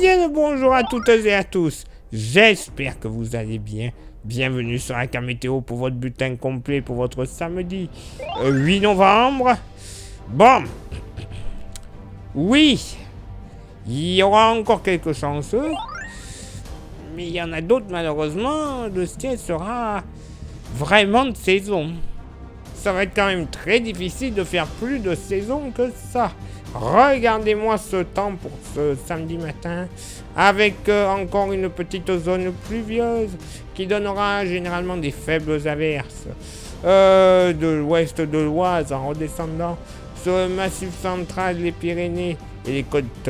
bien le bonjour à toutes et à tous. J'espère que vous allez bien. Bienvenue sur la météo pour votre bulletin complet pour votre samedi 8 novembre. Bon, oui, il y aura encore quelques chanceux, mais il y en a d'autres malheureusement. Le ciel sera vraiment de saison. Ça va être quand même très difficile de faire plus de saison que ça. Regardez-moi ce temps pour ce samedi matin, avec encore une petite zone pluvieuse qui donnera généralement des faibles averses de l'ouest de l'Oise en redescendant sur le massif central, les Pyrénées et les côtes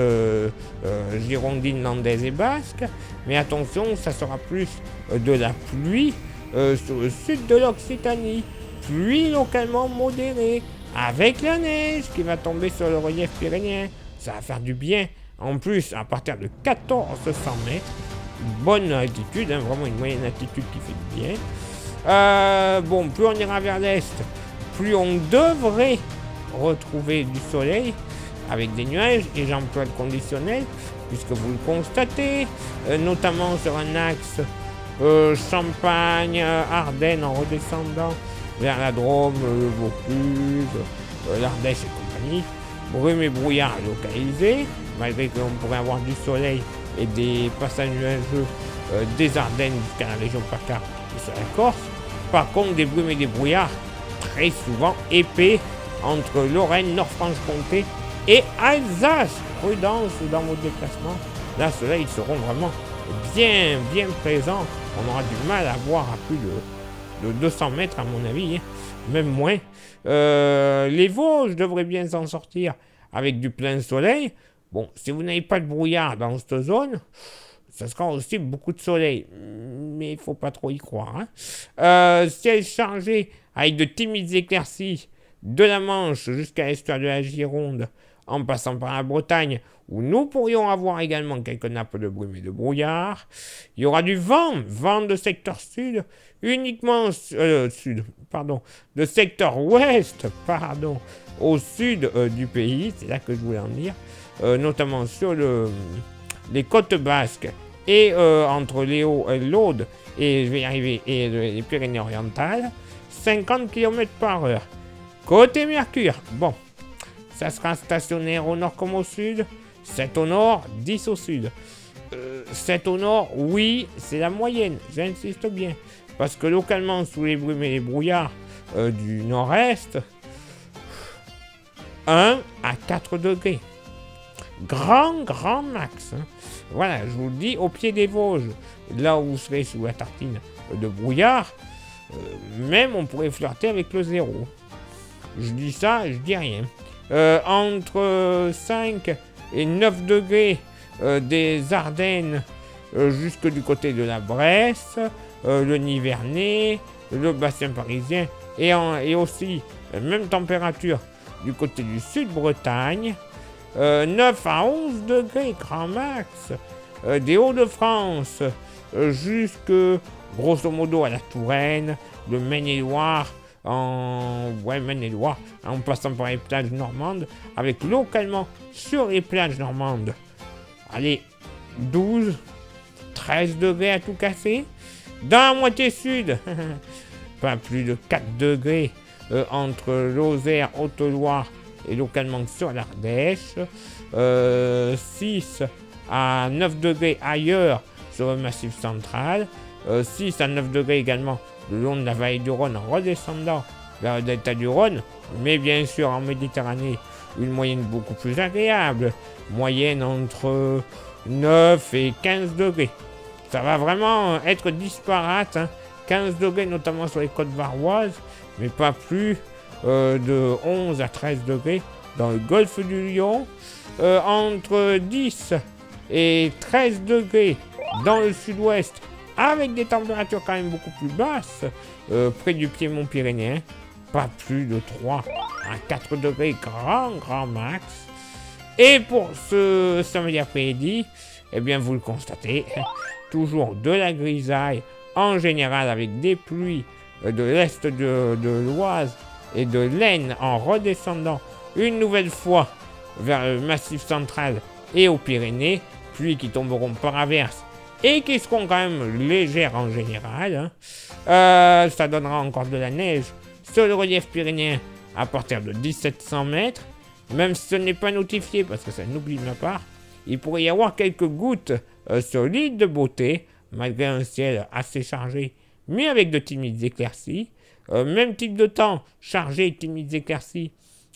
girondines, landaises et basques. Mais attention, ça sera plus de la pluie sur le sud de l'Occitanie. Pluie localement modérée, avec la neige qui va tomber sur le relief pyrénéen. Ça va faire du bien. En plus, à partir de 1400 mètres, bonne altitude, vraiment une moyenne altitude qui fait du bien. Bon, plus on ira vers l'est, plus on devrait retrouver du soleil avec des nuages, et j'emploie le conditionnel, puisque vous le constatez, notamment sur un axe Champagne, Ardennes en redescendant vers la Drôme, le Vaucluse, l'Ardèche et compagnie. Brume et brouillard localisés, malgré que l'on pourrait avoir du soleil et des passages nuageux des Ardennes jusqu'à la région PACA et sur la Corse. Par contre, des brumes et des brouillards très souvent épais entre Lorraine, Nord-Franche-Comté et Alsace. Prudence dans vos déplacements. Là, ceux-là, ils seront vraiment bien présents. On aura du mal à voir à plus de 200 mètres à mon avis, même moins. Les Vosges devraient bien s'en sortir avec du plein soleil. Bon, si vous n'avez pas de brouillard dans cette zone, ça sera aussi beaucoup de soleil, mais il ne faut pas trop y croire. Ciel chargé avec de timides éclaircies de la Manche jusqu'à l'estuaire de la Gironde, en passant par la Bretagne, où nous pourrions avoir également quelques nappes de brume et de brouillard. Il y aura du vent de secteur sud, uniquement de secteur ouest, au sud du pays, c'est là que je voulais en dire, notamment sur les côtes basques et entre l'Aude et je vais y arriver, et les Pyrénées-Orientales, 50 km/h. Côté Mercure, bon, ça sera stationnaire au nord comme au sud, 7 au nord, 10 au sud. 7 au nord, oui, c'est la moyenne, j'insiste bien. Parce que localement, sous les brumes et les brouillards du nord-est, 1 à 4 degrés. Grand max. Voilà, je vous le dis, au pied des Vosges, là où vous serez sous la tartine de brouillard, même on pourrait flirter avec le 0. Je dis ça, je dis rien. Entre 5 et 9 degrés des Ardennes jusque du côté de la Bresse, le Nivernais, le bassin parisien et aussi même température du côté du Sud-Bretagne, 9 à 11 degrés grand max des Hauts-de-France jusque grosso modo à la Touraine, le Maine-et-Loire, Maine-et-Loire, en passant par les plages normandes, avec localement sur les plages normandes, allez, 12, 13 degrés à tout casser. Dans la moitié sud, pas plus de 4 degrés entre Lozère, Haute-Loire et localement sur l'Ardèche, 6 à 9 degrés ailleurs sur le massif central, 6 à 9 degrés également le long de la vallée du Rhône en redescendant vers le delta du Rhône, mais bien sûr en Méditerranée, une moyenne beaucoup plus agréable, moyenne entre 9 et 15 degrés. Ça va vraiment être disparate, 15 degrés notamment sur les côtes varoises, mais pas plus de 11 à 13 degrés dans le golfe du Lion, entre 10 et 13 degrés dans le sud-ouest, avec des températures quand même beaucoup plus basses, près du piémont pyrénéen, pas plus de 3 à 4 degrés grand max. Et pour ce samedi après-midi, eh bien vous le constatez, toujours de la grisaille, en général avec des pluies de l'est de l'Oise et de l'Aisne en redescendant une nouvelle fois vers le massif central et aux Pyrénées, pluies qui tomberont par averse et qui seront quand même légères en général. Ça donnera encore de la neige sur le relief pyrénéen à partir de 1700 mètres. Même si ce n'est pas notifié, parce que ça n'oublie de ma part, il pourrait y avoir quelques gouttes sur l'île de Beauté, malgré un ciel assez chargé, mais avec de timides éclaircies. Même type de temps, chargé et timides éclaircies,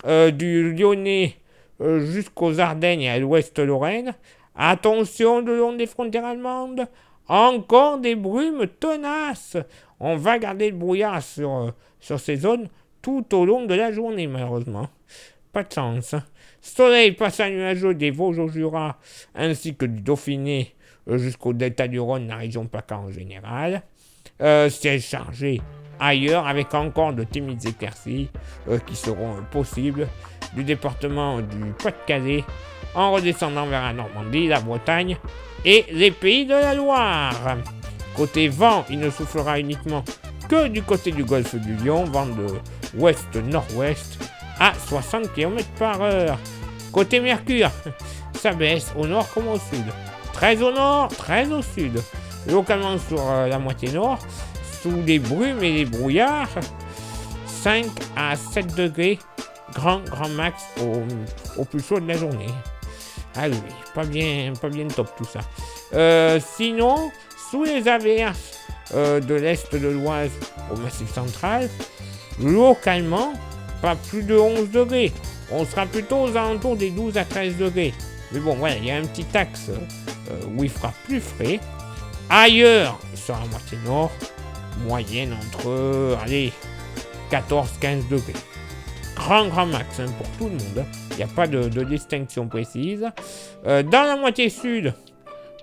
du Lyonnais jusqu'aux Ardennes et à l'ouest Lorraine. Attention, le long des frontières allemandes, encore des brumes tenaces. On va garder le brouillard sur ces zones tout au long de la journée, malheureusement. Pas de chance. Soleil passant nuageux des Vosges au Jura, ainsi que du Dauphiné jusqu'au delta du Rhône, la région PACA en général. Ciel chargé ailleurs, avec encore de timides éclaircies qui seront possibles du département du Pas-de-Calais, en redescendant vers la Normandie, la Bretagne et les Pays de la Loire. Côté vent, il ne soufflera uniquement que du côté du golfe du Lion, vent de ouest-nord-ouest à 60 km/h. Côté Mercure, ça baisse au nord comme au sud. Très au nord, très au sud. Localement sur la moitié nord, sous les brumes et les brouillards, 5 à 7 degrés, grand max au plus chaud de la journée. Ah oui, pas bien top tout ça. Sinon, sous les averses de l'est de l'Oise au Massif central, localement, pas plus de 11 degrés. On sera plutôt aux alentours des 12 à 13 degrés. Mais bon, voilà, il y a un petit axe où il fera plus frais. Ailleurs, sur la moitié nord, moyenne entre, 14-15 degrés. Grand max pour tout le monde. Il n'y a pas de distinction précise. Dans la moitié sud,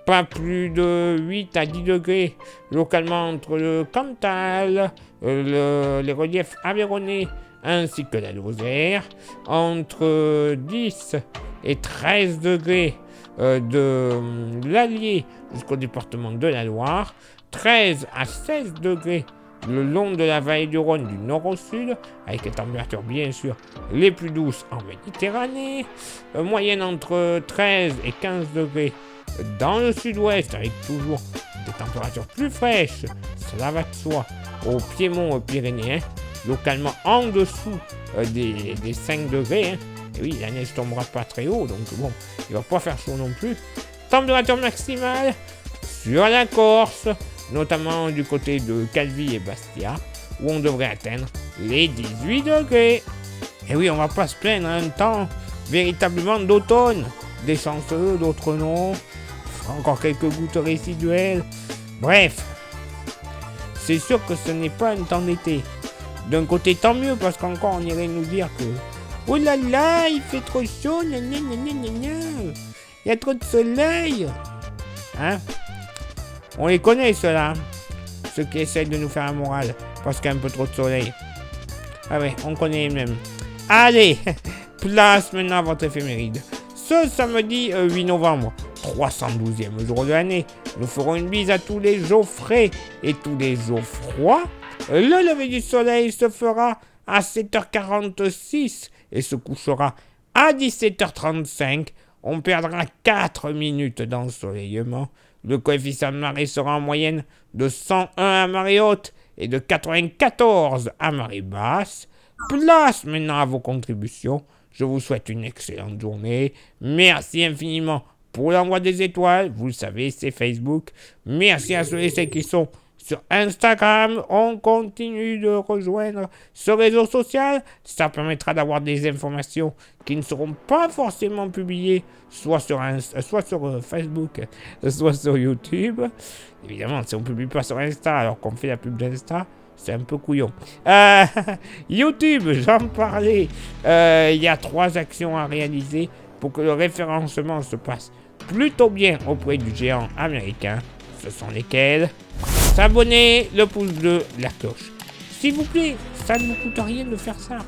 pas plus de 8 à 10 degrés. Localement entre le Cantal, les reliefs aveyronnais ainsi que la Lozère. Entre 10 et 13 degrés de l'Allier jusqu'au département de la Loire. 13 à 16 degrés le long de la vallée du Rhône du nord au sud, avec les températures bien sûr les plus douces en Méditerranée, moyenne entre 13 et 15 degrés dans le sud-ouest, avec toujours des températures plus fraîches, cela va de soi, au Piémont pyrénéen, localement en dessous des 5 degrés, Et oui, la neige tombera pas très haut, donc bon, il va pas faire chaud non plus. Température maximale sur la Corse, notamment du côté de Calvi et Bastia, où on devrait atteindre les 18 degrés. Et oui, on va pas se plaindre, un temps véritablement d'automne. Des chanceux, d'autres non. Encore quelques gouttes résiduelles. Bref, c'est sûr que ce n'est pas un temps d'été. D'un côté, tant mieux, parce qu'encore on irait nous dire que oh là là, il fait trop chaud, gna gna gna gna gna. Il y a trop de soleil. Hein? On les connaît, ceux-là. Ceux qui essayent de nous faire la morale parce qu'il y a un peu trop de soleil. Ah ouais, on connaît les mêmes. Allez, place maintenant à votre éphéméride. Ce samedi 8 novembre, 312e jour de l'année, nous ferons une bise à tous les jours frais et tous les jours froids. Le lever du soleil se fera à 7h46 et se couchera à 17h35. On perdra 4 minutes d'ensoleillement. Le coefficient de marée sera en moyenne de 101 à marée haute et de 94 à marée basse. Place maintenant à vos contributions. Je vous souhaite une excellente journée. Merci infiniment pour l'envoi des étoiles. Vous le savez, c'est Facebook. Merci à ceux et celles qui sont sur Instagram. On continue de rejoindre ce réseau social. Ça permettra d'avoir des informations qui ne seront pas forcément publiées, soit sur Facebook, soit sur YouTube. Évidemment, si on ne publie pas sur Insta alors qu'on fait la pub d'Insta, c'est un peu couillon. YouTube, j'en parlais. Il y a 3 actions à réaliser pour que le référencement se passe plutôt bien auprès du géant américain. Ce sont lesquelles? S'abonner, le pouce bleu, la cloche. S'il vous plaît, ça ne vous coûte rien de faire ça.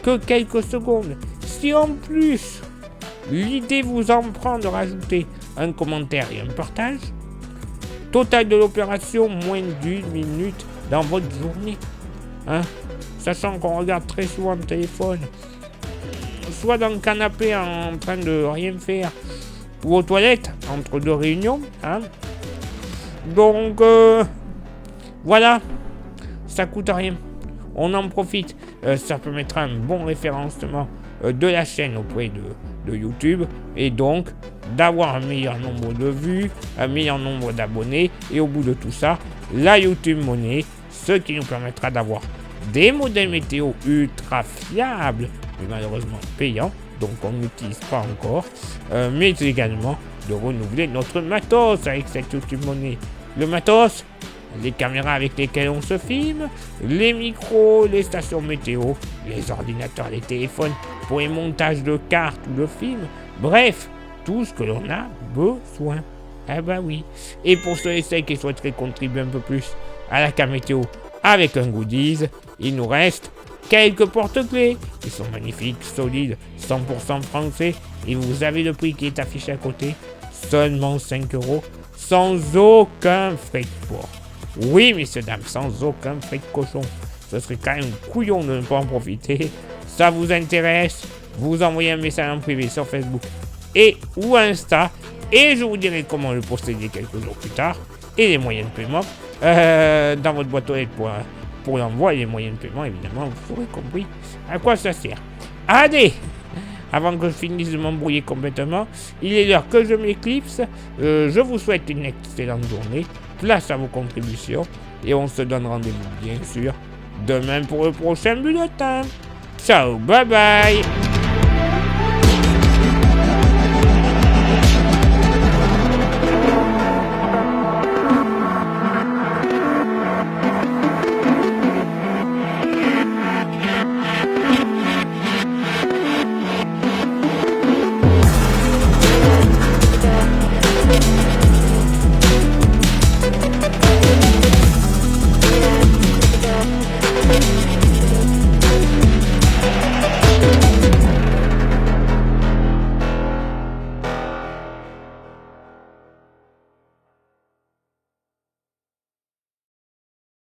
Que quelques secondes. Si en plus, l'idée vous en prend de rajouter un commentaire et un partage, total de l'opération, moins d'1 minute dans votre journée. Hein? Sachant qu'on regarde très souvent le téléphone, soit dans le canapé en train de rien faire, pour aux toilettes, entre deux réunions. Hein. Donc, voilà, ça coûte rien. On en profite. Ça permettra un bon référencement de la chaîne auprès de YouTube et donc d'avoir un meilleur nombre de vues, un meilleur nombre d'abonnés et au bout de tout ça, la YouTube Money, ce qui nous permettra d'avoir des modèles météo ultra fiables, mais malheureusement payants, donc on n'utilise pas encore, mais également de renouveler notre matos avec cette YouTube Money. Le matos, les caméras avec lesquelles on se filme, les micros, les stations météo, les ordinateurs, les téléphones pour les montages de cartes ou de films, bref, tout ce que l'on a besoin. Ah bah oui. Et pour ceux et celles qui souhaiteraient contribuer un peu plus à la cam météo avec un goodies, il nous reste quelques porte-clés qui sont magnifiques, solides, 100% français, et vous avez le prix qui est affiché à côté, seulement 5 €, sans aucun frais de port. Oui, messieurs, dames, sans aucun frais de cochon. Ce serait quand même couillon de ne pas en profiter. Ça vous intéresse? Vous envoyez un message en privé sur Facebook et ou Insta, et je vous dirai comment le posséder quelques jours plus tard, et les moyens de paiement dans votre boîte aux lettres pour l'envoi, et les moyens de paiement, évidemment, vous aurez compris à quoi ça sert. Allez, avant que je finisse de m'embrouiller complètement, il est l'heure que je m'éclipse. Je vous souhaite une excellente journée. Place à vos contributions. Et on se donne rendez-vous, bien sûr, demain pour le prochain bulletin. Ciao, bye bye.